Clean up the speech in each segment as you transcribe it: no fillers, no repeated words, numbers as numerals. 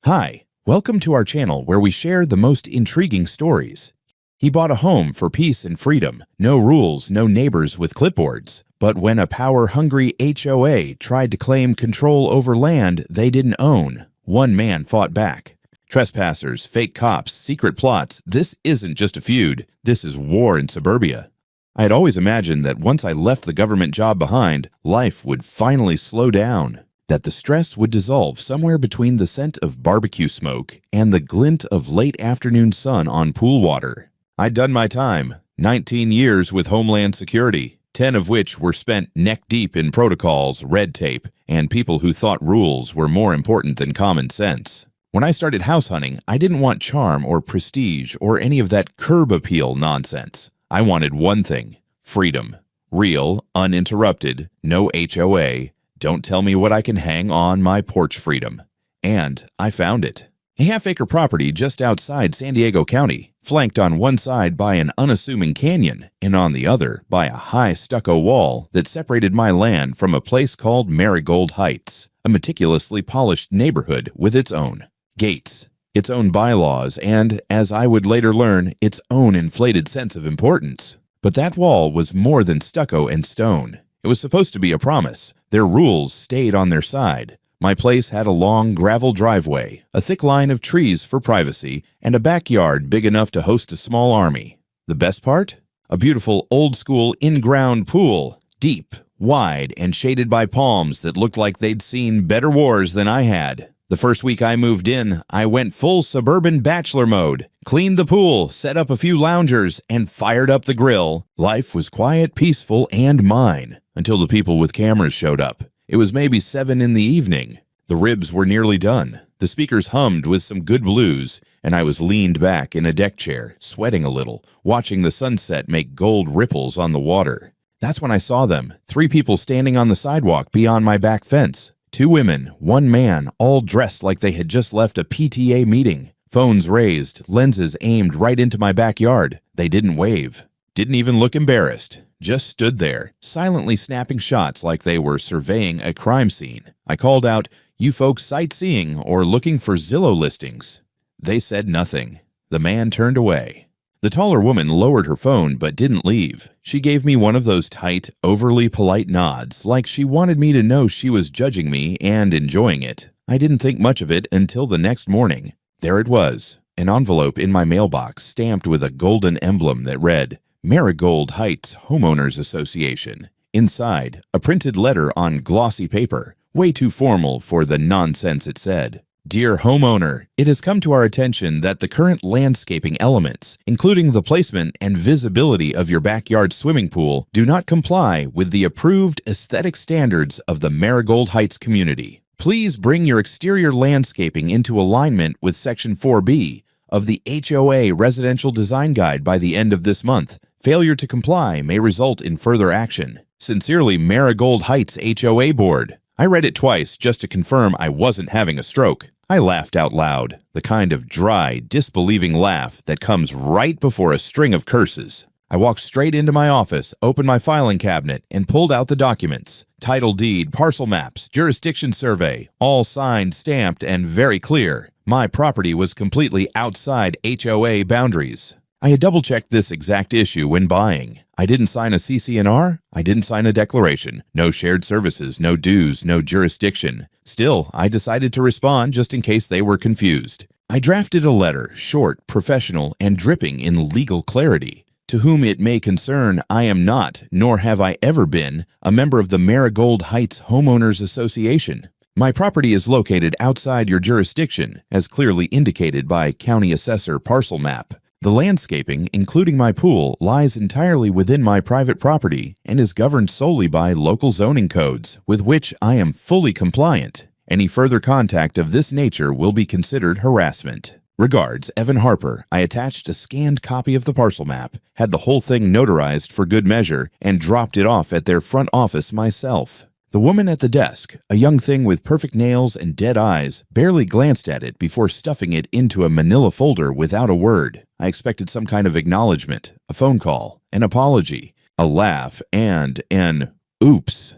Hi, welcome to our channel where we share the most intriguing stories. He bought a home for peace and freedom, no rules, no neighbors with clipboards. But when a power-hungry HOA tried to claim control over land they didn't own, one man fought back. Trespassers, fake cops, secret plots, this isn't just a feud, this is war in suburbia. I had always imagined that once I left the government job behind, life would finally slow down. That the stress would dissolve somewhere between the scent of barbecue smoke and the glint of late afternoon sun on pool water. I'd done my time, 19 years with Homeland Security, 10 of which were spent neck-deep in protocols, red tape, and people who thought rules were more important than common sense. When I started house hunting, I didn't want charm or prestige or any of that curb appeal nonsense. I wanted one thing: freedom. Real, uninterrupted, no HOA. Don't tell me what I can hang on my porch freedom. And I found it. A half-acre property just outside San Diego County, flanked on one side by an unassuming canyon and on the other by a high stucco wall that separated my land from a place called Marigold Heights, a meticulously polished neighborhood with its own gates, its own bylaws, and, as I would later learn, its own inflated sense of importance. But that wall was more than stucco and stone. It was supposed to be a promise. Their rules stayed on their side. My place had a long gravel driveway, a thick line of trees for privacy, and a backyard big enough to host a small army. The best part? A beautiful old-school in-ground pool, deep, wide, and shaded by palms that looked like they'd seen better wars than I had. The first week I moved in, I went full suburban bachelor mode, cleaned the pool, set up a few loungers, and fired up the grill. Life was quiet, peaceful, and mine, until the people with cameras showed up. It was maybe 7 in the evening. The ribs were nearly done. The speakers hummed with some good blues, and I was leaned back in a deck chair, sweating a little, watching the sunset make gold ripples on the water. That's when I saw them, 3 people standing on the sidewalk beyond my back fence. 2 women, 1 man, all dressed like they had just left a PTA meeting. Phones raised, lenses aimed right into my backyard. They didn't wave, didn't even look embarrassed, just stood there, silently snapping shots like they were surveying a crime scene. I called out, "You folks sightseeing or looking for Zillow listings?" They said nothing. The man turned away. The taller woman lowered her phone but didn't leave. She gave me one of those tight, overly polite nods, like she wanted me to know she was judging me and enjoying it. I didn't think much of it until the next morning. There it was, an envelope in my mailbox stamped with a golden emblem that read, Marigold Heights Homeowners Association. Inside, a printed letter on glossy paper, way too formal for the nonsense it said. Dear homeowner, it has come to our attention that the current landscaping elements, including the placement and visibility of your backyard swimming pool, do not comply with the approved aesthetic standards of the Marigold Heights community. Please bring your exterior landscaping into alignment with Section 4B of the HOA Residential Design Guide by the end of this month. Failure to comply may result in further action. Sincerely, Marigold Heights HOA Board. I read it twice just to confirm I wasn't having a stroke. I laughed out loud, the kind of dry, disbelieving laugh that comes right before a string of curses. I walked straight into my office, opened my filing cabinet, and pulled out the documents. Title deed, parcel maps, jurisdiction survey, all signed, stamped, and very clear. My property was completely outside HOA boundaries. I had double-checked this exact issue when buying. I didn't sign a CC&R. I didn't sign a declaration. No shared services, no dues, no jurisdiction. Still, I decided to respond just in case they were confused. I drafted a letter, short, professional, and dripping in legal clarity. To whom it may concern, I am not, nor have I ever been, a member of the Marigold Heights Homeowners Association. My property is located outside your jurisdiction, as clearly indicated by County Assessor Parcel Map. The landscaping, including my pool, lies entirely within my private property and is governed solely by local zoning codes, with which I am fully compliant. Any further contact of this nature will be considered harassment. Regards, Evan Harper. I attached a scanned copy of the parcel map, had the whole thing notarized for good measure, and dropped it off at their front office myself. The woman at the desk, a young thing with perfect nails and dead eyes, barely glanced at it before stuffing it into a manila folder without a word. I expected some kind of acknowledgement, a phone call, an apology, a laugh, and an oops.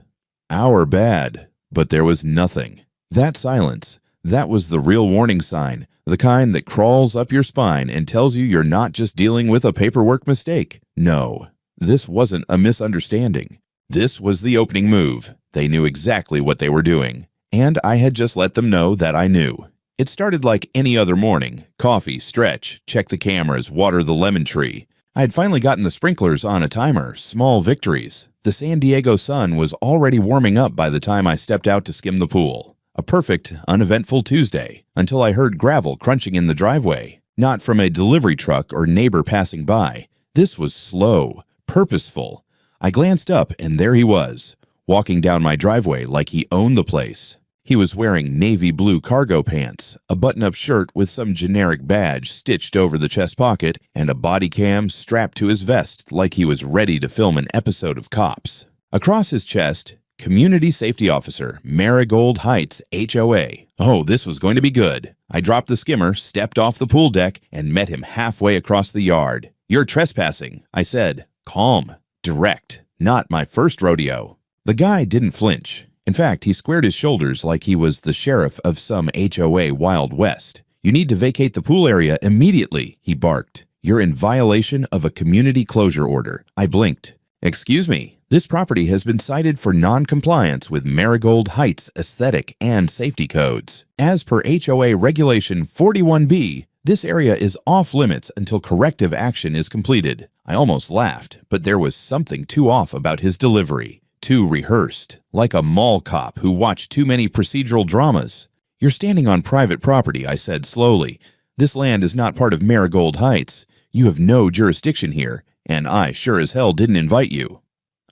Our bad. But there was nothing. That silence, That was the real warning sign, the kind that crawls up your spine and tells you you're not just dealing with a paperwork mistake. No, this wasn't a misunderstanding. This was the opening move. They knew exactly what they were doing, and I had just let them know that I knew. It started like any other morning. Coffee, stretch, check the cameras, water the lemon tree. I had finally gotten the sprinklers on a timer, small victories. The San Diego sun was already warming up by the time I stepped out to skim the pool. A perfect, uneventful Tuesday, until I heard gravel crunching in the driveway. Not from a delivery truck or neighbor passing by. This was slow, purposeful. I glanced up, and there he was, walking down my driveway like he owned the place. He was wearing navy blue cargo pants, a button-up shirt with some generic badge stitched over the chest pocket, and a body cam strapped to his vest like he was ready to film an episode of Cops. Across his chest, Community Safety Officer, Marigold Heights, HOA. Oh, this was going to be good. I dropped the skimmer, stepped off the pool deck, and met him halfway across the yard. "You're trespassing," I said. Calm, direct, not my first rodeo. The guy didn't flinch. In fact, he squared his shoulders like he was the sheriff of some HOA Wild West. "You need to vacate the pool area immediately," he barked. "You're in violation of a community closure order." I blinked. "Excuse me, this property has been cited for non-compliance with Marigold Heights aesthetic and safety codes. As per HOA Regulation 41B, this area is off-limits until corrective action is completed." I almost laughed, but there was something too off about his delivery. Too rehearsed, like a mall cop who watched too many procedural dramas. "You're standing on private property," I said slowly. "This land is not part of Marigold Heights. You have no jurisdiction here, and I sure as hell didn't invite you."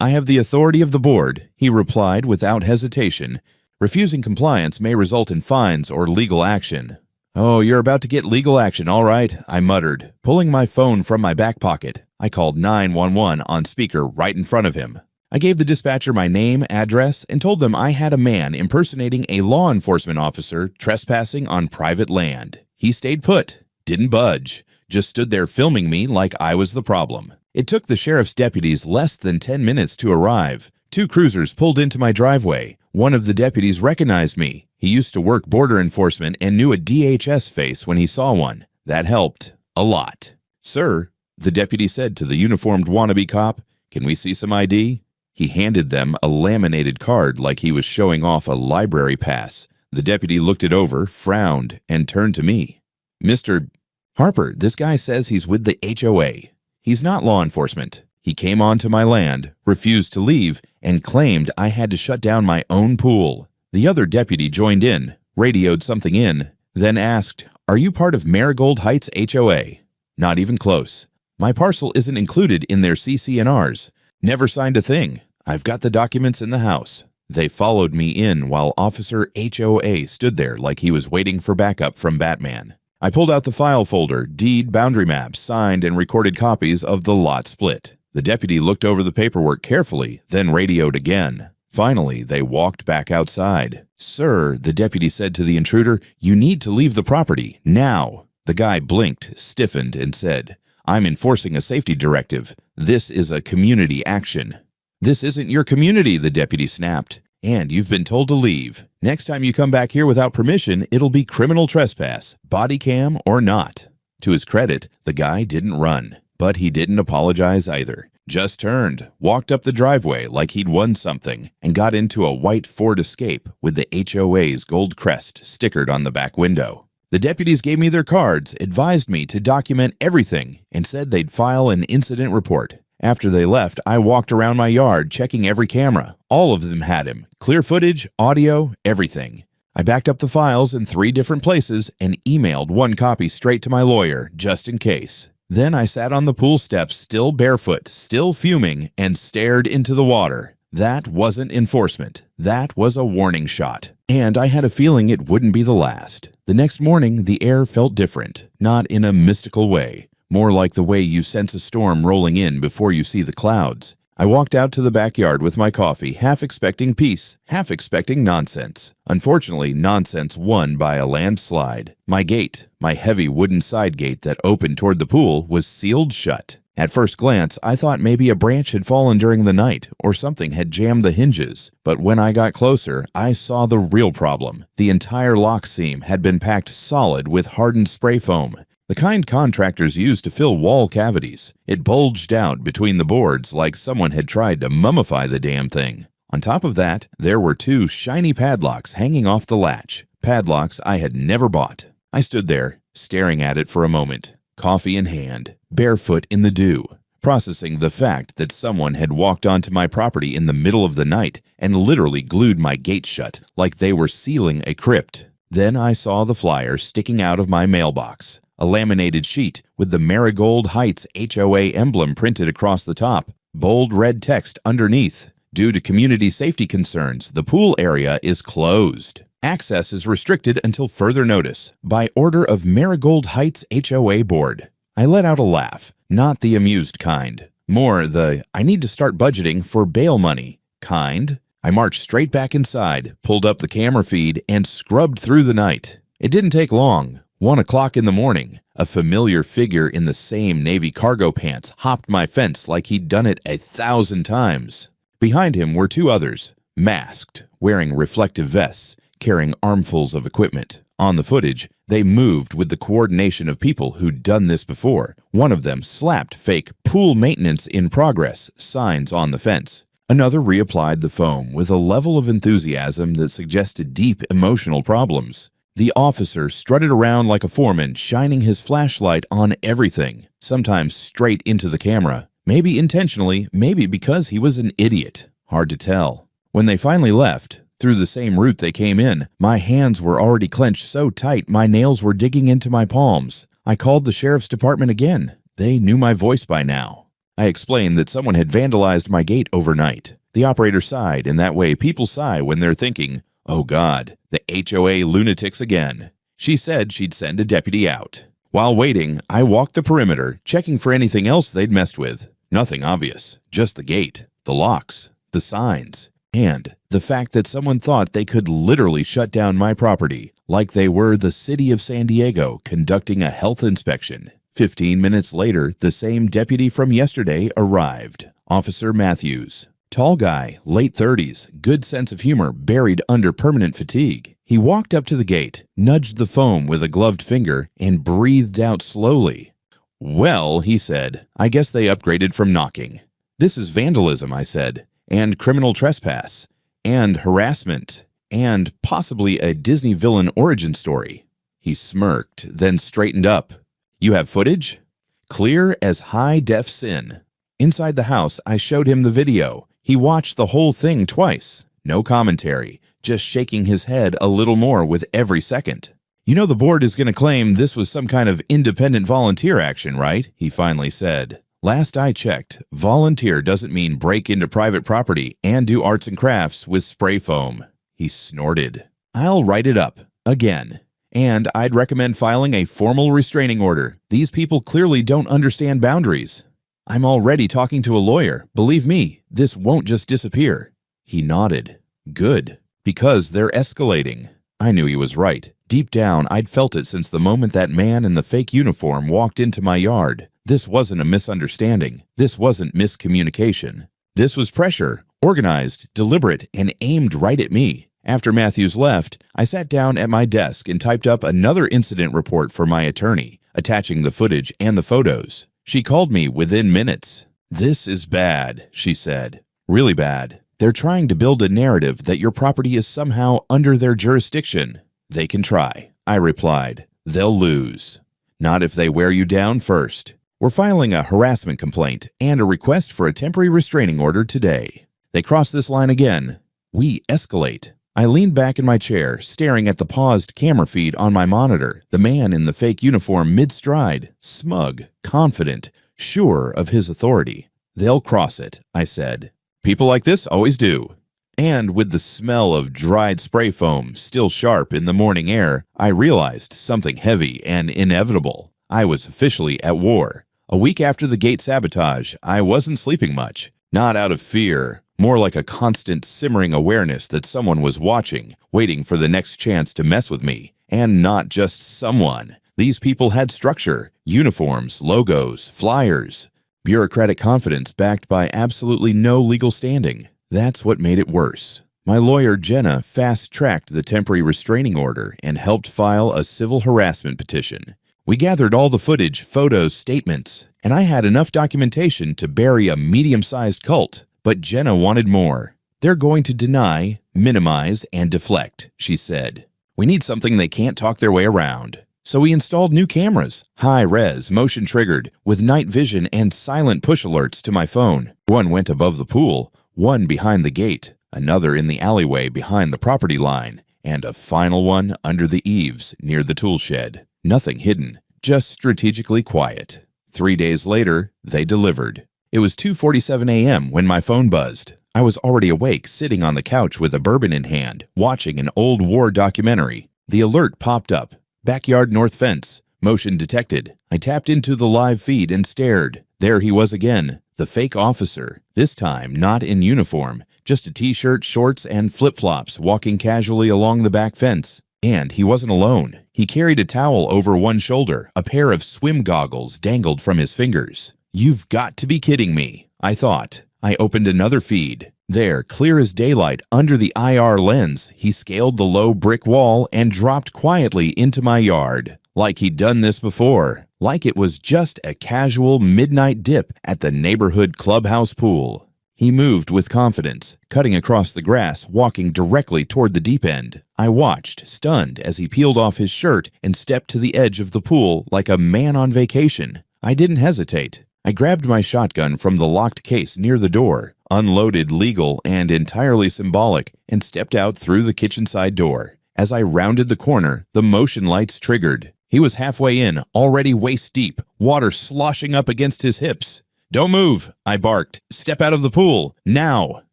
"I have the authority of the board," he replied without hesitation. "Refusing compliance may result in fines or legal action." "Oh, you're about to get legal action, all right," I muttered, pulling my phone from my back pocket. I called 911 on speaker right in front of him. I gave the dispatcher my name, address, and told them I had a man impersonating a law enforcement officer trespassing on private land. He stayed put, didn't budge, just stood there filming me like I was the problem. It took the sheriff's deputies less than 10 minutes to arrive. 2 cruisers pulled into my driveway. One of the deputies recognized me. He used to work border enforcement and knew a DHS face when he saw one. That helped a lot. "Sir," the deputy said to the uniformed wannabe cop, "can we see some ID?" He handed them a laminated card like he was showing off a library pass. The deputy looked it over, frowned, and turned to me. "Mr. Harper, this guy says he's with the HOA. He's not law enforcement. He came onto my land, refused to leave, and claimed I had to shut down my own pool." The other deputy joined in, radioed something in, then asked, "Are you part of Marigold Heights HOA?" "Not even close. My parcel isn't included in their CC&Rs. Never signed a thing. I've got the documents in the house." They followed me in while Officer HOA stood there like he was waiting for backup from Batman. I pulled out the file folder, deed boundary maps, signed and recorded copies of the lot split. The deputy looked over the paperwork carefully, then radioed again. Finally, they walked back outside. "Sir," the deputy said to the intruder, "you need to leave the property, now." The guy blinked, stiffened, and said, "I'm enforcing a safety directive. This is a community action." "This isn't your community," the deputy snapped, "and you've been told to leave. Next time you come back here without permission, it'll be criminal trespass, body cam or not." To his credit, the guy didn't run, but he didn't apologize either. Just turned, walked up the driveway like he'd won something, and got into a white Ford Escape with the HOA's gold crest stickered on the back window. The deputies gave me their cards, advised me to document everything, and said they'd file an incident report. After they left, I walked around my yard checking every camera. All of them had him. Clear footage, audio, everything. I backed up the files in 3 different places and emailed 1 copy straight to my lawyer, just in case. Then I sat on the pool steps, still barefoot, still fuming, and stared into the water. That wasn't enforcement. That was a warning shot. And I had a feeling it wouldn't be the last. The next morning, the air felt different, not in a mystical way, more like the way you sense a storm rolling in before you see the clouds. I walked out to the backyard with my coffee, half expecting peace, half expecting nonsense. Unfortunately, nonsense won by a landslide. My gate, my heavy wooden side gate that opened toward the pool, was sealed shut. At first glance, I thought maybe a branch had fallen during the night or something had jammed the hinges, but when I got closer, I saw the real problem. The entire lock seam had been packed solid with hardened spray foam, the kind contractors use to fill wall cavities. It bulged out between the boards like someone had tried to mummify the damn thing. On top of that, there were 2 shiny padlocks hanging off the latch, padlocks I had never bought. I stood there, staring at it for a moment, coffee in hand, barefoot in the dew, processing the fact that someone had walked onto my property in the middle of the night and literally glued my gate shut like they were sealing a crypt. Then I saw the flyer sticking out of my mailbox, a laminated sheet with the Marigold Heights HOA emblem printed across the top, bold red text underneath. Due to community safety concerns, the pool area is closed. Access is restricted until further notice, by order of Marigold Heights HOA Board. I let out a laugh, not the amused kind, more the I need to start budgeting for bail money kind. I marched straight back inside, pulled up the camera feed, and scrubbed through the night. It didn't take long. 1 o'clock in the morning, a familiar figure in the same navy cargo pants hopped my fence like he'd done it 1,000 times. Behind him were 2 others, masked, wearing reflective vests, carrying armfuls of equipment. On the footage, they moved with the coordination of people who'd done this before. One of them slapped fake "pool maintenance in progress" signs on the fence. Another reapplied the foam with a level of enthusiasm that suggested deep emotional problems. The officer strutted around like a foreman, shining his flashlight on everything, sometimes straight into the camera. Maybe intentionally, maybe because he was an idiot. Hard to tell. When they finally left, through the same route they came in, my hands were already clenched so tight my nails were digging into my palms. I called the sheriff's department again. They knew my voice by now. I explained that someone had vandalized my gate overnight. The operator sighed in that way people sigh when they're thinking, "Oh God, the HOA lunatics again." She said she'd send a deputy out. While waiting, I walked the perimeter, checking for anything else they'd messed with. Nothing obvious, just the gate, the locks, the signs, and the fact that someone thought they could literally shut down my property like they were the city of San Diego conducting a health inspection. 15 minutes later, the same deputy from yesterday arrived, Officer Matthews. Tall guy, late 30s, good sense of humor buried under permanent fatigue. He walked up to the gate, nudged the foam with a gloved finger, and breathed out slowly. "Well," he said, "I guess they upgraded from knocking." "This is vandalism," I said, "and criminal trespass, and harassment, and possibly a Disney villain origin story." He smirked, then straightened up. "You have footage?" "Clear as high-def sin." Inside the house, I showed him the video. He watched the whole thing twice. No commentary, just shaking his head a little more with every second. "You know the board is going to claim this was some kind of independent volunteer action, right?" he finally said. "Last I checked, volunteer doesn't mean break into private property and do arts and crafts with spray foam." He snorted. "I'll write it up. Again. And I'd recommend filing a formal restraining order. These people clearly don't understand boundaries." "I'm already talking to a lawyer. Believe me, this won't just disappear." He nodded. "Good. Because they're escalating." I knew he was right. Deep down, I'd felt it since the moment that man in the fake uniform walked into my yard. This wasn't a misunderstanding. This wasn't miscommunication. This was pressure, organized, deliberate, and aimed right at me. After Matthews left, I sat down at my desk and typed up another incident report for my attorney, attaching the footage and the photos. She called me within minutes. "This is bad," she said. "Really bad. They're trying to build a narrative that your property is somehow under their jurisdiction." "They can try," I replied. "They'll lose. Not if they wear you down first. We're filing a harassment complaint and a request for a temporary restraining order today. They cross this line again, we escalate." I leaned back in my chair, staring at the paused camera feed on my monitor, the man in the fake uniform mid-stride, smug, confident, sure of his authority. "They'll cross it," I said. "People like this always do." And with the smell of dried spray foam still sharp in the morning air, I realized something heavy and inevitable. I was officially at war. A week after the gate sabotage, I wasn't sleeping much. Not out of fear, more like a constant simmering awareness that someone was watching, waiting for the next chance to mess with me. And not just someone. These people had structure, uniforms, logos, flyers. Bureaucratic confidence backed by absolutely no legal standing. That's what made it worse. My lawyer, Jenna, fast-tracked the temporary restraining order and helped file a civil harassment petition. We gathered all the footage, photos, statements, and I had enough documentation to bury a medium-sized cult. But Jenna wanted more. They're going to deny, minimize, and deflect, she said. We need something they can't talk their way around. So we installed new cameras, high-res, motion-triggered, with night vision and silent push alerts to my phone. One went above the pool, one behind the gate, another in the alleyway behind the property line, and a final one under the eaves near the tool shed. Nothing hidden, just strategically quiet. 3 days later, they delivered. It was 2:47 a.m. when my phone buzzed. I was already awake, sitting on the couch with a bourbon in hand, watching an old war documentary. The alert popped up. Backyard north fence. Motion detected. I tapped into the live feed and stared. There he was again, the fake officer. This time, not in uniform, just a t-shirt, shorts, and flip-flops, walking casually along the back fence. And he wasn't alone. He carried a towel over one shoulder. A pair of swim goggles dangled from his fingers. You've got to be kidding me, I thought. I opened another feed. There, clear as daylight, under the IR lens, he scaled the low brick wall and dropped quietly into my yard. Like he'd done this before. Like it was just a casual midnight dip at the neighborhood clubhouse pool. He moved with confidence, cutting across the grass, walking directly toward the deep end. I watched, stunned, as he peeled off his shirt and stepped to the edge of the pool like a man on vacation. I didn't hesitate. I grabbed my shotgun from the locked case near the door, unloaded, legal and entirely symbolic, and stepped out through the kitchen side door. As I rounded the corner, the motion lights triggered. He was halfway in, already waist deep, water sloshing up against his hips. "Don't move," I barked. "Step out of the pool, now."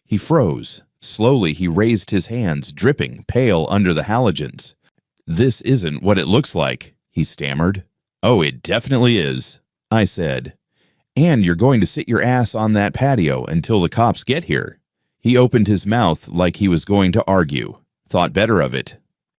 He froze. Slowly he raised his hands, dripping, pale under the halogens. "This isn't what it looks like," he stammered. "Oh, it definitely is," I said. "And you're going to sit your ass on that patio until the cops get here." He opened his mouth like he was going to argue. Thought better of it.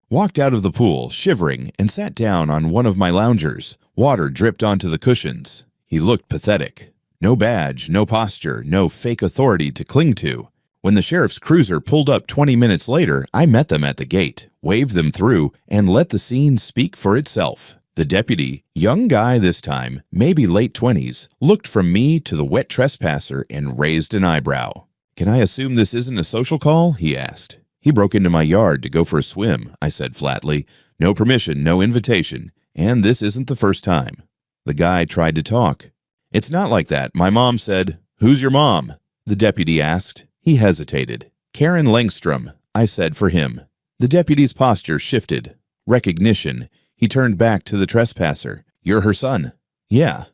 Walked out of the pool, shivering, and sat down on one of my loungers. Water dripped onto the cushions. He looked pathetic. No badge, no posture, no fake authority to cling to. When the sheriff's cruiser pulled up 20 minutes later, I met them at the gate, waved them through, and let the scene speak for itself. The deputy, young guy this time, maybe late 20s, looked from me to the wet trespasser and raised an eyebrow. "Can I assume this isn't a social call?" he asked. "He broke into my yard to go for a swim," I said flatly. "No permission, no invitation, and this isn't the first time." The guy tried to talk. "It's not like that. My mom said." "Who's your mom?" the deputy asked. He hesitated. "Karen Langstrom," I said for him. The deputy's posture shifted. Recognition. He turned back to the trespasser. "You're her son." "Yeah."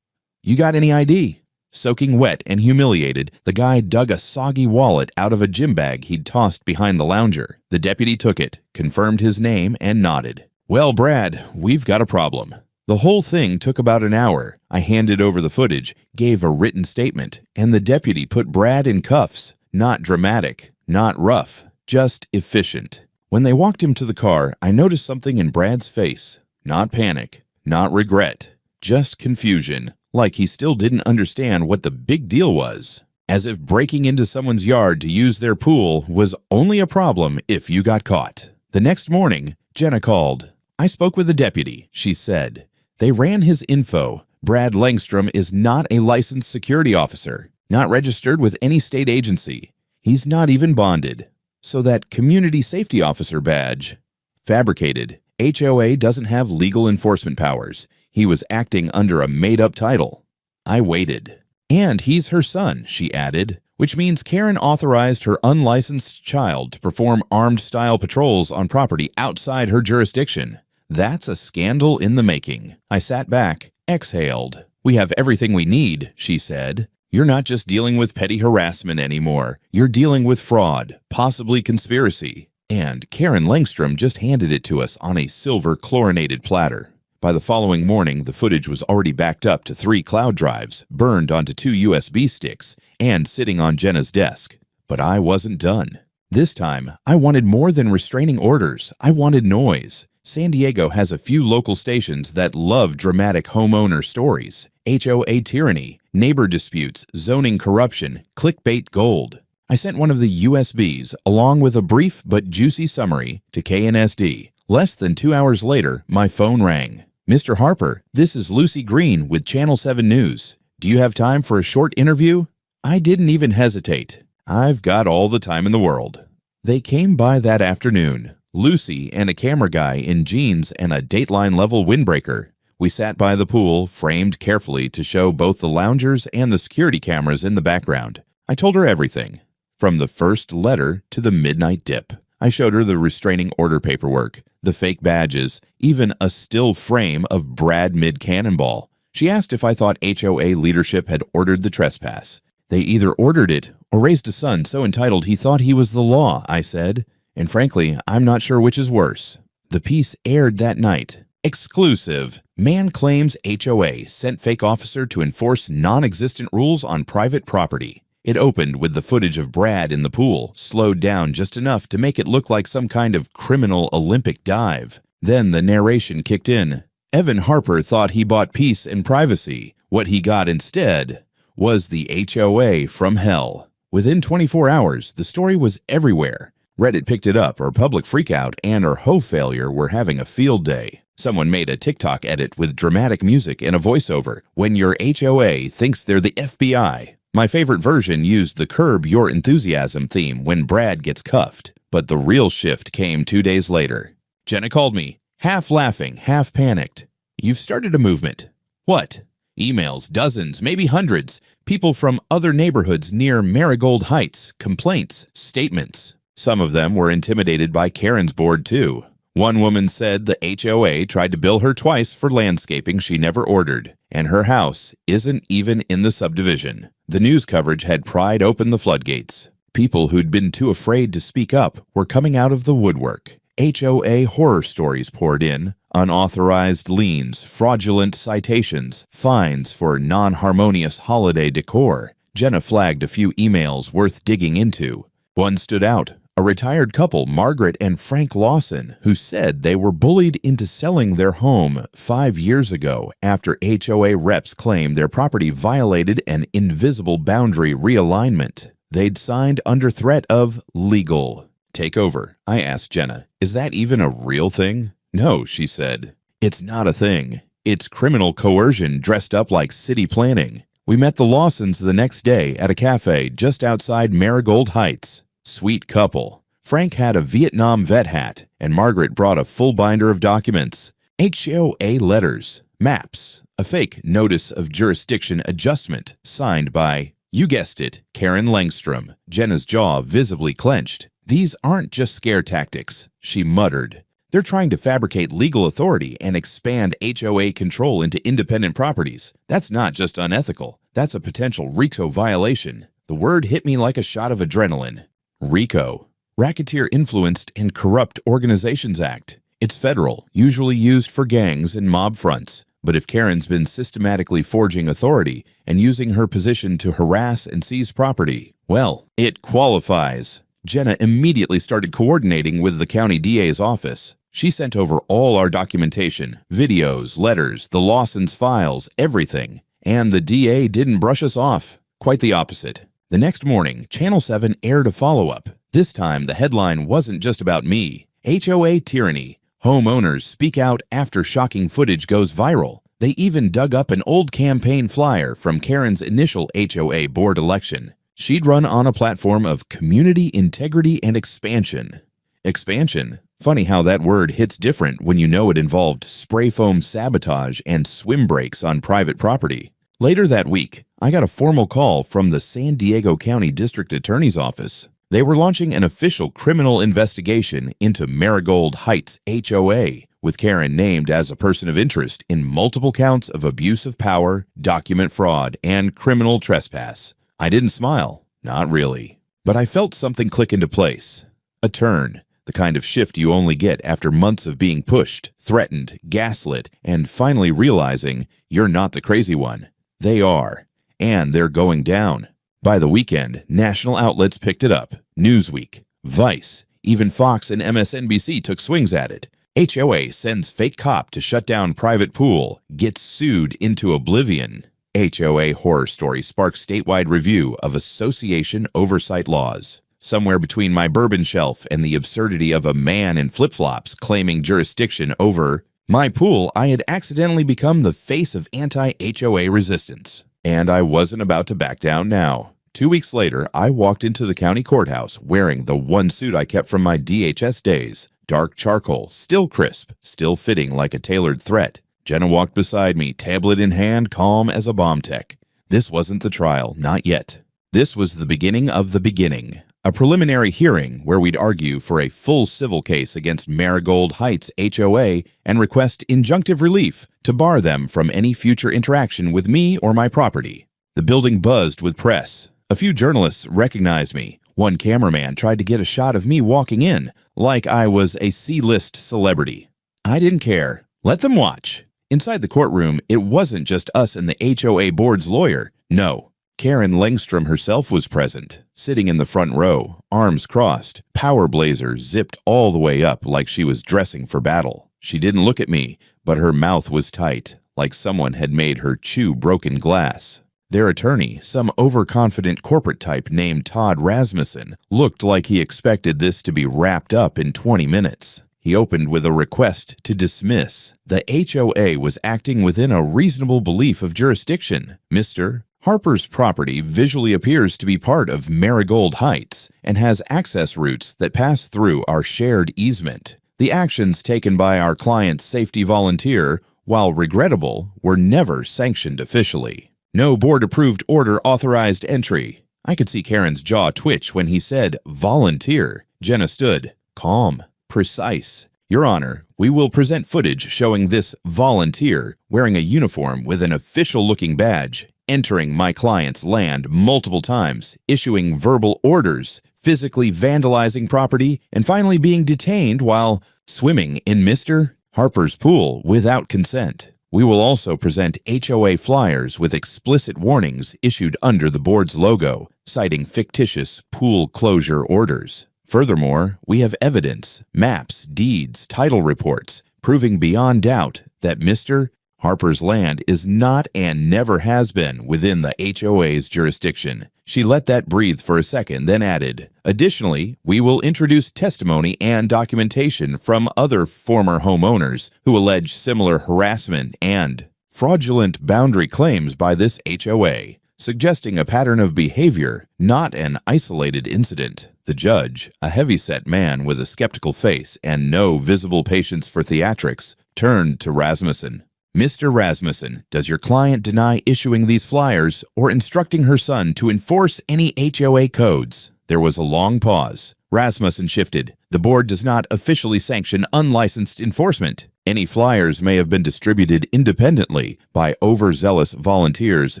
"You got any ID?" Soaking wet and humiliated, the guy dug a soggy wallet out of a gym bag he'd tossed behind the lounger. The deputy took it, confirmed his name, and nodded. "Well, Brad, we've got a problem." The whole thing took about an hour. I handed over the footage, gave a written statement, and the deputy put Brad in cuffs. Not dramatic, not rough, just efficient. When they walked him to the car, I noticed something in Brad's face. Not panic, not regret, just confusion, like he still didn't understand what the big deal was. As if breaking into someone's yard to use their pool was only a problem if you got caught. The next morning, Jenna called. "I spoke with the deputy," she said. "They ran his info. Brad Langstrom is not a licensed security officer, not registered with any state agency. He's not even bonded. So that community safety officer badge, fabricated. HOA doesn't have legal enforcement powers. He was acting under a made-up title." I waited. "And he's her son," she added, "which means Karen authorized her unlicensed child to perform armed-style patrols on property outside her jurisdiction. That's a scandal in the making." I sat back, exhaled. "We have everything we need," she said. "You're not just dealing with petty harassment anymore. You're dealing with fraud, possibly conspiracy. And Karen Langstrom just handed it to us on a silver chlorinated platter." By the following morning, the footage was already backed up to 3 cloud drives, burned onto 2 USB sticks, and sitting on Jenna's desk. But I wasn't done. This time, I wanted more than restraining orders. I wanted noise. San Diego has a few local stations that love dramatic homeowner stories, HOA tyranny, neighbor disputes, zoning corruption, clickbait gold. I sent one of the USBs along with a brief but juicy summary to KNSD. Less than 2 hours later, my phone rang. Mr. Harper, this is Lucy Green with Channel 7 News. Do you have time for a short interview? I didn't even hesitate. I've got all the time in the world. They came by that afternoon, Lucy and a camera guy in jeans and a Dateline-level windbreaker. We sat by the pool, framed carefully to show both the loungers and the security cameras in the background. I told her everything, from the first letter to the midnight dip. I showed her the restraining order paperwork, the fake badges, even a still frame of Brad mid-cannonball. She asked if I thought HOA leadership had ordered the trespass. They either ordered it or raised a son so entitled he thought he was the law, I said. And frankly, I'm not sure which is worse. The piece aired that night. Exclusive. Man claims HOA sent fake officer to enforce non-existent rules on private property. It opened with the footage of Brad in the pool, slowed down just enough to make it look like some kind of criminal Olympic dive. Then the narration kicked in. Evan Harper thought he bought peace and privacy. What he got instead was the HOA from hell. Within 24 hours, the story was everywhere. Reddit picked it up, our public freakout and our HO failure were having a field day. Someone made a TikTok edit with dramatic music and a voiceover. When your HOA thinks they're the FBI. My favorite version used the Curb Your Enthusiasm theme when Brad gets cuffed. But the real shift came 2 days later. Jenna called me, half laughing, half panicked. You've started a movement. What? Emails, dozens, maybe hundreds. People from other neighborhoods near Marigold Heights, complaints, statements. Some of them were intimidated by Karen's board too. One woman said the HOA tried to bill her twice for landscaping she never ordered, and her house isn't even in the subdivision. The news coverage had pried open the floodgates. People who'd been too afraid to speak up were coming out of the woodwork. HOA horror stories poured in, unauthorized liens, fraudulent citations, fines for non-harmonious holiday decor. Jenna flagged a few emails worth digging into. One stood out. A retired couple, Margaret and Frank Lawson, who said they were bullied into selling their home 5 years ago after HOA reps claimed their property violated an invisible boundary realignment. They'd signed under threat of legal takeover. I asked Jenna, is that even a real thing? No, she said. It's not a thing. It's criminal coercion dressed up like city planning. We met the Lawsons the next day at a cafe just outside Marigold Heights. Sweet couple. Frank had a Vietnam vet hat, and Margaret brought a full binder of documents. HOA letters, maps, a fake notice of jurisdiction adjustment signed by, you guessed it, Karen Langstrom. Jenna's jaw visibly clenched. These aren't just scare tactics, she muttered. They're trying to fabricate legal authority and expand HOA control into independent properties. That's not just unethical. That's a potential RICO violation. The word hit me like a shot of adrenaline. RICO, Racketeer Influenced and Corrupt Organizations Act. It's federal, usually used for gangs and mob fronts. But if Karen's been systematically forging authority and using her position to harass and seize property, well, it qualifies. Jenna immediately started coordinating with the county DA's office. She sent over all our documentation, videos, letters, the Lawsons' files, everything. And the DA didn't brush us off. Quite the opposite. The next morning, Channel 7 aired a follow-up. This time, the headline wasn't just about me. HOA tyranny. Homeowners speak out after shocking footage goes viral. They even dug up an old campaign flyer from Karen's initial HOA board election. She'd run on a platform of community integrity and expansion. Expansion? Funny how that word hits different when you know it involved spray foam sabotage and swim breaks on private property. Later that week, I got a formal call from the San Diego County District Attorney's Office. They were launching an official criminal investigation into Marigold Heights HOA, with Karen named as a person of interest in multiple counts of abuse of power, document fraud, and criminal trespass. I didn't smile, not really. But I felt something click into place. A turn, the kind of shift you only get after months of being pushed, threatened, gaslit, and finally realizing you're not the crazy one. They are. And they're going down. By the weekend, national outlets picked it up. Newsweek, Vice, even Fox and MSNBC took swings at it. HOA sends fake cop to shut down private pool, gets sued into oblivion. HOA horror story sparks statewide review of association oversight laws. Somewhere between my bourbon shelf and the absurdity of a man in flip-flops claiming jurisdiction over my pool, I had accidentally become the face of anti-HOA resistance. And I wasn't about to back down now. 2 weeks later, I walked into the county courthouse wearing the one suit I kept from my DHS days. Dark charcoal, still crisp, still fitting like a tailored threat. Jenna walked beside me, tablet in hand, calm as a bomb tech. This wasn't the trial, not yet. This was the beginning of the beginning. A preliminary hearing where we'd argue for a full civil case against Marigold Heights HOA and request injunctive relief to bar them from any future interaction with me or my property. The building buzzed with press. A few journalists recognized me. One cameraman tried to get a shot of me walking in, like I was a C-list celebrity. I didn't care. Let them watch. Inside the courtroom, it wasn't just us and the HOA board's lawyer. No, Karen Langstrom herself was present, sitting in the front row, arms crossed, power blazer zipped all the way up like she was dressing for battle. She didn't look at me, but her mouth was tight, like someone had made her chew broken glass. Their attorney, some overconfident corporate type named Todd Rasmussen, looked like he expected this to be wrapped up in 20 minutes. He opened with a request to dismiss. The HOA was acting within a reasonable belief of jurisdiction. Mr. Harper's property visually appears to be part of Marigold Heights and has access routes that pass through our shared easement. The actions taken by our client's safety volunteer, while regrettable, were never sanctioned officially. No board-approved order authorized entry. I could see Karen's jaw twitch when he said volunteer. Jenna stood, calm, precise. Your Honor, we will present footage showing this volunteer wearing a uniform with an official-looking badge, entering my client's land multiple times, issuing verbal orders, physically vandalizing property, and finally being detained while swimming in Mr. Harper's pool without consent. We will also present HOA flyers with explicit warnings issued under the board's logo, citing fictitious pool closure orders. Furthermore, we have evidence, maps, deeds, title reports, proving beyond doubt that Mr. Harper's land is not and never has been within the HOA's jurisdiction. She let that breathe for a second, then added, additionally, we will introduce testimony and documentation from other former homeowners who allege similar harassment and fraudulent boundary claims by this HOA, suggesting a pattern of behavior, not an isolated incident. The judge, a heavy-set man with a skeptical face and no visible patience for theatrics, turned to Rasmussen. Mr. Rasmussen, does your client deny issuing these flyers or instructing her son to enforce any HOA codes? There was a long pause. Rasmussen shifted. The board does not officially sanction unlicensed enforcement. Any flyers may have been distributed independently by overzealous volunteers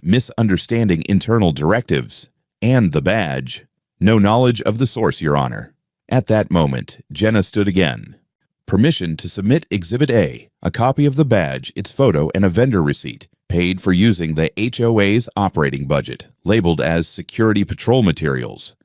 misunderstanding internal directives. And the badge. No knowledge of the source, Your Honor. At that moment, Jenna stood again. Permission to submit Exhibit A, a copy of the badge, its photo, and a vendor receipt, paid for using the HOA's operating budget, labeled as security patrol materials.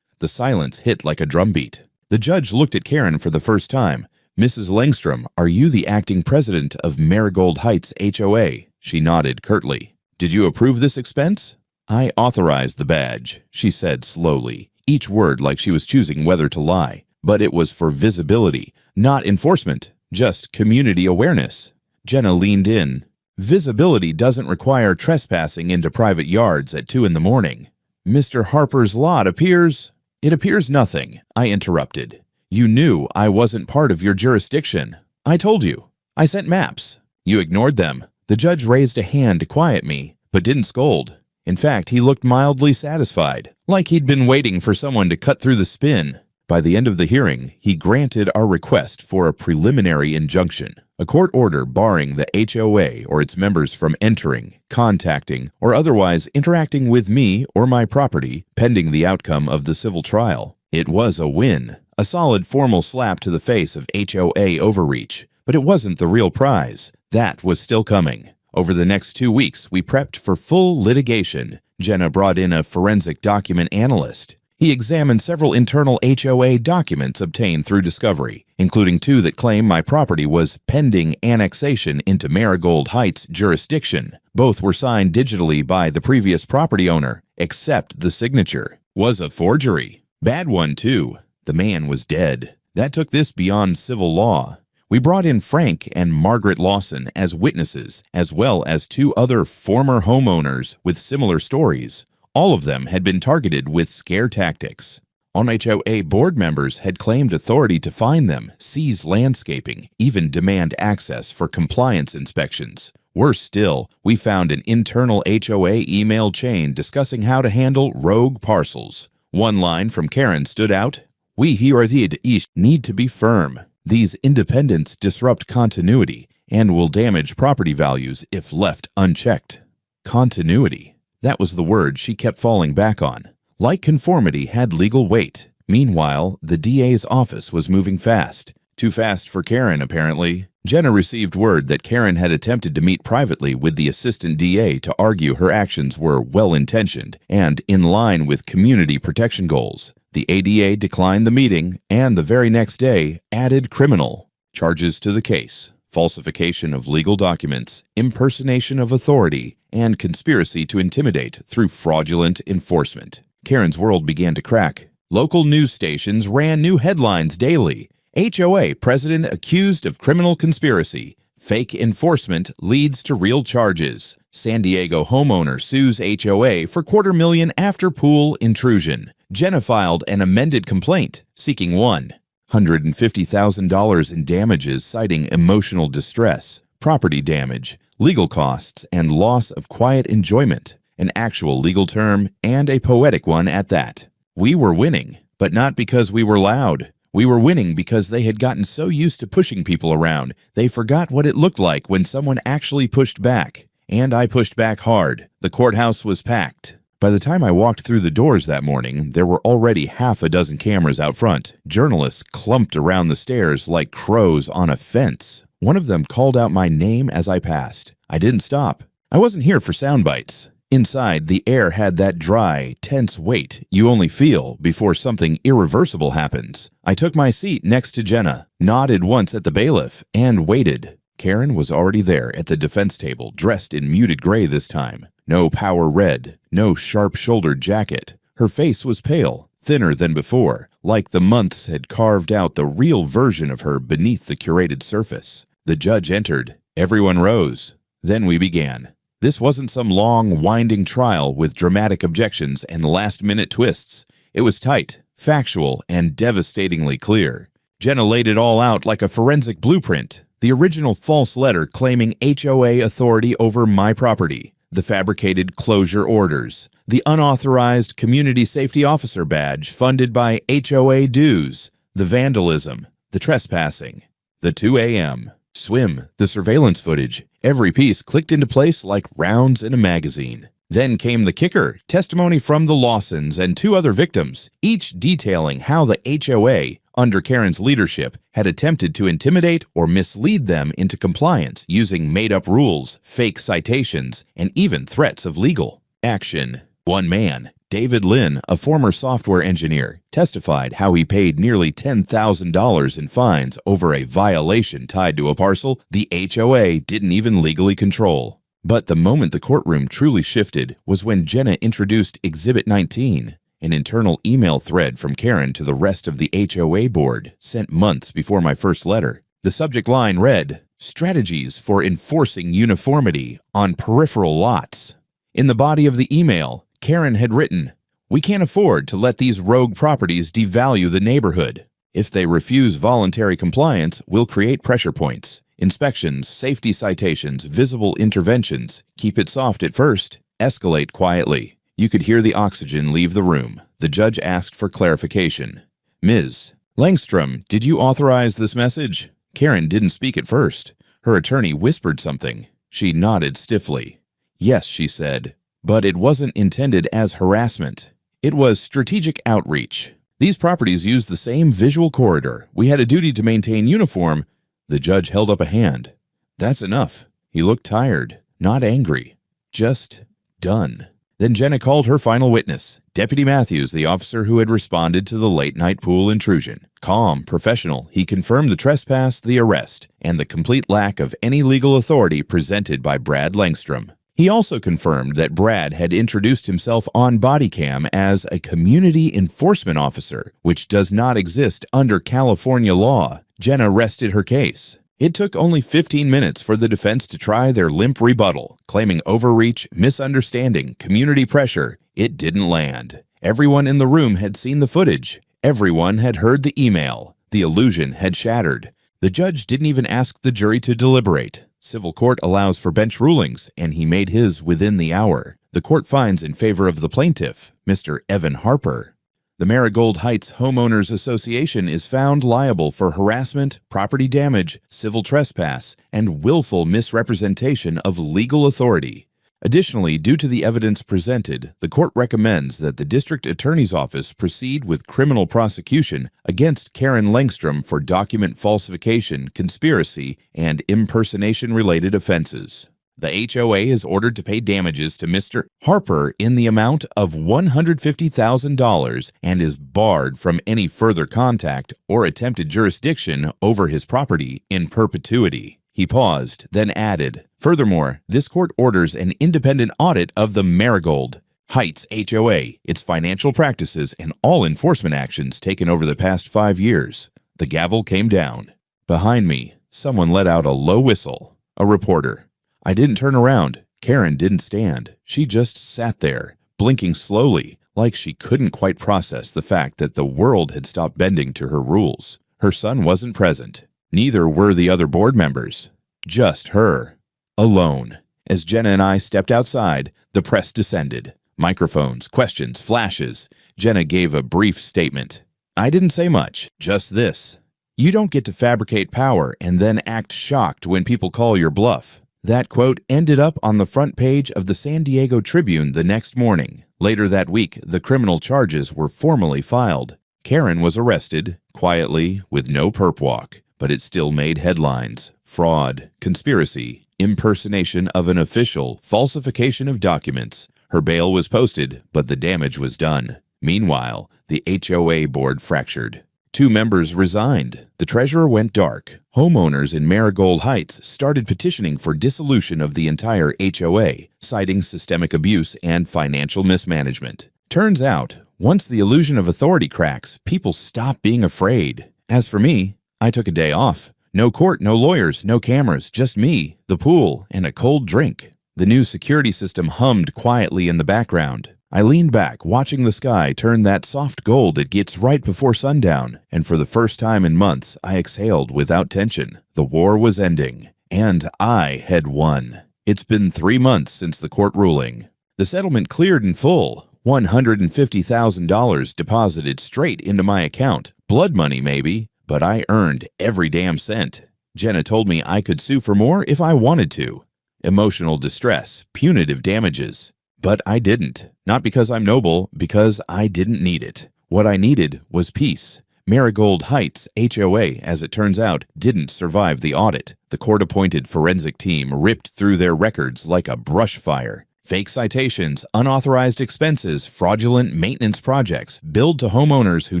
The silence hit like a drumbeat. The judge looked at Karen for the first time. Mrs. Langstrom, are you the acting president of Marigold Heights HOA? She nodded curtly. Did you approve this expense? I authorized the badge, she said slowly, each word like she was choosing whether to lie. But it was for visibility, not enforcement, just community awareness. Jenna leaned in. Visibility doesn't require trespassing into private yards at 2 a.m. Mr. Harper's lot appears... It appears nothing, I interrupted. You knew I wasn't part of your jurisdiction. I told you. I sent maps. You ignored them. The judge raised a hand to quiet me, but didn't scold. In fact, he looked mildly satisfied, like he'd been waiting for someone to cut through the spin. By the end of the hearing, he granted our request for a preliminary injunction, a court order barring the HOA or its members from entering, contacting, or otherwise interacting with me or my property pending the outcome of the civil trial. It was a win, a solid formal slap to the face of HOA overreach, but it wasn't the real prize. That was still coming. Over the next 2 weeks, we prepped for full litigation. Jenna brought in a forensic document analyst. He examined several internal HOA documents obtained through discovery, including 2 that claim my property was pending annexation into Marigold Heights jurisdiction. Both were signed digitally by the previous property owner, except the signature was a forgery. Bad one, too. The man was dead. That took this beyond civil law. We brought in Frank and Margaret Lawson as witnesses, as well as 2 other former homeowners with similar stories. All of them had been targeted with scare tactics. HOA board members had claimed authority to fine them, seize landscaping, even demand access for compliance inspections. Worse still, we found an internal HOA email chain discussing how to handle rogue parcels. One line from Karen stood out: "We here at the need to be firm. These independents disrupt continuity and will damage property values if left unchecked." Continuity. That was the word she kept falling back on. Like conformity had legal weight. Meanwhile, the DA's office was moving fast. Too fast for Karen, apparently. Jenna received word that Karen had attempted to meet privately with the assistant DA to argue her actions were well-intentioned and in line with community protection goals. The ADA declined the meeting and the very next day added criminal charges to the case: falsification of legal documents, impersonation of authority, and conspiracy to intimidate through fraudulent enforcement. Karen's world began to crack. Local news stations ran new headlines daily. HOA president accused of criminal conspiracy. Fake enforcement leads to real charges. San Diego homeowner sues HOA for $250,000 after pool intrusion. Jenna filed an amended complaint seeking $150,000 in damages, citing emotional distress, property damage, legal costs, and loss of quiet enjoyment, an actual legal term and a poetic one at that. We were winning, but not because we were loud. We were winning because they had gotten so used to pushing people around, they forgot what it looked like when someone actually pushed back. And I pushed back hard. The courthouse was packed. By the time I walked through the doors that morning, there were already half a dozen cameras out front. Journalists clumped around the stairs like crows on a fence. One of them called out my name as I passed. I didn't stop. I wasn't here for sound bites. Inside, the air had that dry, tense weight you only feel before something irreversible happens. I took my seat next to Jenna, nodded once at the bailiff, and waited. Karen was already there at the defense table, dressed in muted gray this time. No power red, no sharp-shouldered jacket. Her face was pale, thinner than before, like the months had carved out the real version of her beneath the curated surface. The judge entered. Everyone rose. Then we began. This wasn't some long, winding trial with dramatic objections and last-minute twists. It was tight, factual, and devastatingly clear. Jenna laid it all out like a forensic blueprint. The original false letter claiming HOA authority over my property, the fabricated closure orders, the unauthorized community safety officer badge funded by HOA dues, the vandalism, the trespassing, the 2 a.m. swim, the surveillance footage. Every piece clicked into place like rounds in a magazine. Then came the kicker, testimony from the Lawsons and 2 other victims, each detailing how the HOA, under Karen's leadership, had attempted to intimidate or mislead them into compliance using made-up rules, fake citations, and even threats of legal action. One man, David Lynn, a former software engineer, testified how he paid nearly $10,000 in fines over a violation tied to a parcel the HOA didn't even legally control. But the moment the courtroom truly shifted was when Jenna introduced Exhibit 19, an internal email thread from Karen to the rest of the HOA board, sent months before my first letter. The subject line read, "Strategies for enforcing uniformity on peripheral lots." In the body of the email, Karen had written, "We can't afford to let these rogue properties devalue the neighborhood. If they refuse voluntary compliance, we'll create pressure points. Inspections, safety citations, visible interventions. Keep it soft at first. Escalate quietly." You could hear the oxygen leave the room. The judge asked for clarification. "Ms. Langstrom, did you authorize this message?" Karen didn't speak at first. Her attorney whispered something. She nodded stiffly. "Yes," she said. But it wasn't intended as harassment. It was strategic outreach. These properties used the same visual corridor. We had a duty to maintain uniform. The judge held up a hand. "That's enough." He looked tired, not angry, just done. Then Jenna called her final witness, Deputy Matthews, the officer who had responded to the late-night pool intrusion. Calm, professional, he confirmed the trespass, the arrest, and the complete lack of any legal authority presented by Brad Langstrom. He also confirmed that Brad had introduced himself on body cam as a community enforcement officer, which does not exist under California law. Jenna rested her case. It took only 15 minutes for the defense to try their limp rebuttal, claiming overreach, misunderstanding, community pressure. It didn't land. Everyone in the room had seen the footage. Everyone had heard the email. The illusion had shattered. The judge didn't even ask the jury to deliberate. Civil court allows for bench rulings, and he made his within the hour. The court finds in favor of the plaintiff, Mr. Evan Harper. The Marigold Heights Homeowners Association is found liable for harassment, property damage, civil trespass, and willful misrepresentation of legal authority. Additionally, due to the evidence presented, the court recommends that the district attorney's office proceed with criminal prosecution against Karen Langstrom for document falsification, conspiracy, and impersonation-related offenses. The HOA is ordered to pay damages to Mr. Harper in the amount of $150,000 and is barred from any further contact or attempted jurisdiction over his property in perpetuity. He paused, then added, "Furthermore, this court orders an independent audit of the Marigold Heights HOA, its financial practices, and all enforcement actions taken over the past 5 years." The gavel came down. Behind me, someone let out a low whistle. A reporter. I didn't turn around. Karen didn't stand. She just sat there, blinking slowly, like she couldn't quite process the fact that the world had stopped bending to her rules. Her son wasn't present. Neither were the other board members. Just her. Alone. As Jenna and I stepped outside, the press descended. Microphones, questions, flashes. Jenna gave a brief statement. I didn't say much, just this. You don't get to fabricate power and then act shocked when people call your bluff. That quote ended up on the front page of the San Diego Tribune the next morning. Later that week, the criminal charges were formally filed. Karen was arrested, quietly, with no perp walk, but it still made headlines. Fraud, conspiracy, impersonation of an official, falsification of documents. Her bail was posted, but the damage was done. Meanwhile, the HOA board fractured. 2 members resigned. The treasurer went dark. Homeowners in Marigold Heights started petitioning for dissolution of the entire HOA, citing systemic abuse and financial mismanagement. Turns out, once the illusion of authority cracks, people stop being afraid. As for me, I took a day off. No court, no lawyers, no cameras, just me, the pool, and a cold drink. The new security system hummed quietly in the background. I leaned back, watching the sky turn that soft gold it gets right before sundown, and for the first time in months, I exhaled without tension. The war was ending, and I had won. It's been 3 months since the court ruling. The settlement cleared in full, $150,000 deposited straight into my account. Blood money, maybe, but I earned every damn cent. Jenna told me I could sue for more if I wanted to. Emotional distress, punitive damages. But I didn't. Not because I'm noble, because I didn't need it. What I needed was peace. Marigold Heights HOA, as it turns out, didn't survive the audit. The court-appointed forensic team ripped through their records like a brush fire. Fake citations, unauthorized expenses, fraudulent maintenance projects, billed to homeowners who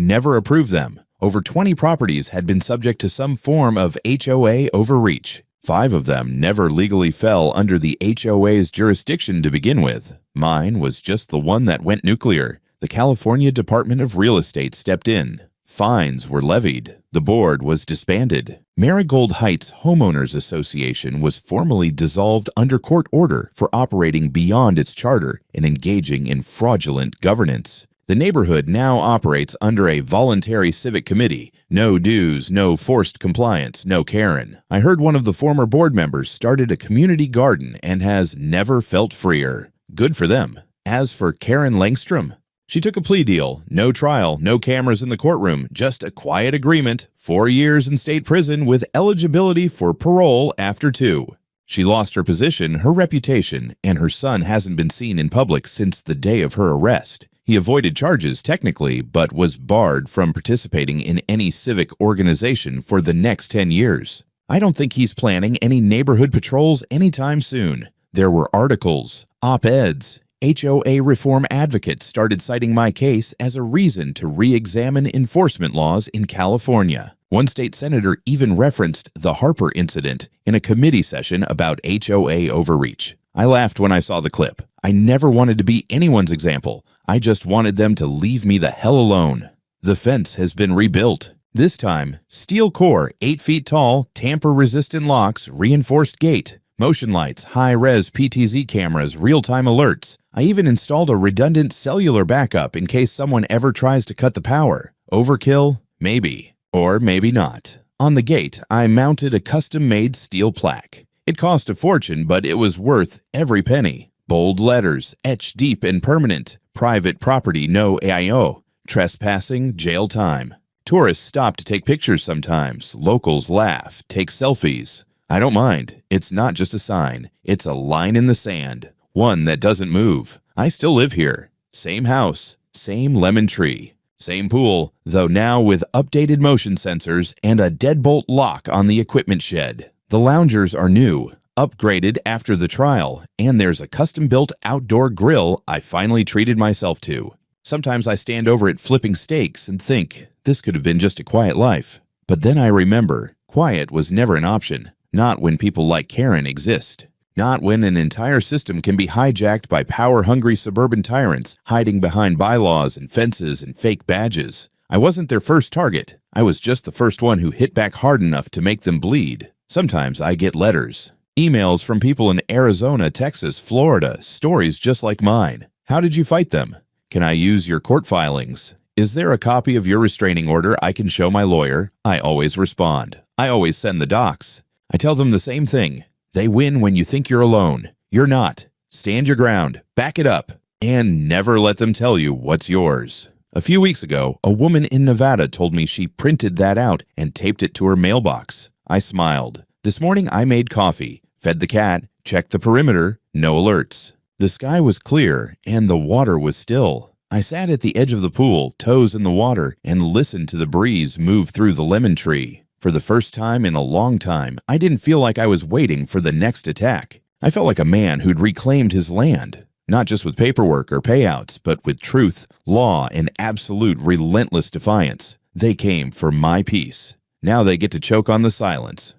never approved them. Over 20 properties had been subject to some form of HOA overreach. 5 of them never legally fell under the HOA's jurisdiction to begin with. Mine was just the one that went nuclear. The California Department of Real Estate stepped in. Fines were levied. The board was disbanded. Marigold Heights Homeowners Association was formally dissolved under court order for operating beyond its charter and engaging in fraudulent governance. The neighborhood now operates under a voluntary civic committee. No dues, no forced compliance, no Karen. I heard one of the former board members started a community garden and has never felt freer. Good for them. As for Karen Langstrom, she took a plea deal. No trial, no cameras in the courtroom, just a quiet agreement. 4 years in state prison with eligibility for parole after 2. She lost her position, her reputation, and her son hasn't been seen in public since the day of her arrest. He avoided charges technically, but was barred from participating in any civic organization for the next 10 years. I don't think he's planning any neighborhood patrols anytime soon. There were articles, op-eds, HOA reform advocates started citing my case as a reason to re-examine enforcement laws in California. One state senator even referenced the Harper incident in a committee session about HOA overreach. I laughed when I saw the clip. I never wanted to be anyone's example. I just wanted them to leave me the hell alone. The fence has been rebuilt. This time, steel core, 8 feet tall, tamper-resistant locks, reinforced gate, motion lights, high-res PTZ cameras, real-time alerts. I even installed a redundant cellular backup in case someone ever tries to cut the power. Overkill? Maybe. Or maybe not. On the gate, I mounted a custom-made steel plaque. It cost a fortune, but it was worth every penny. Bold letters, etched deep and permanent. Private property, no AIO. Trespassing, jail time. Tourists stop to take pictures sometimes. Locals laugh, take selfies. I don't mind. It's not just a sign. It's a line in the sand. One that doesn't move. I still live here. Same house. Same lemon tree. Same pool, though now with updated motion sensors and a deadbolt lock on the equipment shed. The loungers are new, upgraded after the trial, and there's a custom-built outdoor grill I finally treated myself to. Sometimes I stand over it flipping steaks and think, this could have been just a quiet life. But then I remember, quiet was never an option. Not when people like Karen exist. Not when an entire system can be hijacked by power-hungry suburban tyrants hiding behind bylaws and fences and fake badges. I wasn't their first target. I was just the first one who hit back hard enough to make them bleed. Sometimes I get letters, emails from people in Arizona, Texas, Florida, stories just like mine. How did you fight them? Can I use your court filings? Is there a copy of your restraining order I can show my lawyer? I always respond. I always send the docs. I tell them the same thing. They win when you think you're alone. You're not. Stand your ground. Back it up. And never let them tell you what's yours. A few weeks ago, a woman in Nevada told me she printed that out and taped it to her mailbox. I smiled. This morning I made coffee, fed the cat, checked the perimeter, no alerts. The sky was clear and the water was still. I sat at the edge of the pool, toes in the water, and listened to the breeze move through the lemon tree. For the first time in a long time, I didn't feel like I was waiting for the next attack. I felt like a man who'd reclaimed his land, not just with paperwork or payouts, but with truth, law, and absolute relentless defiance. They came for my peace. Now they get to choke on the silence.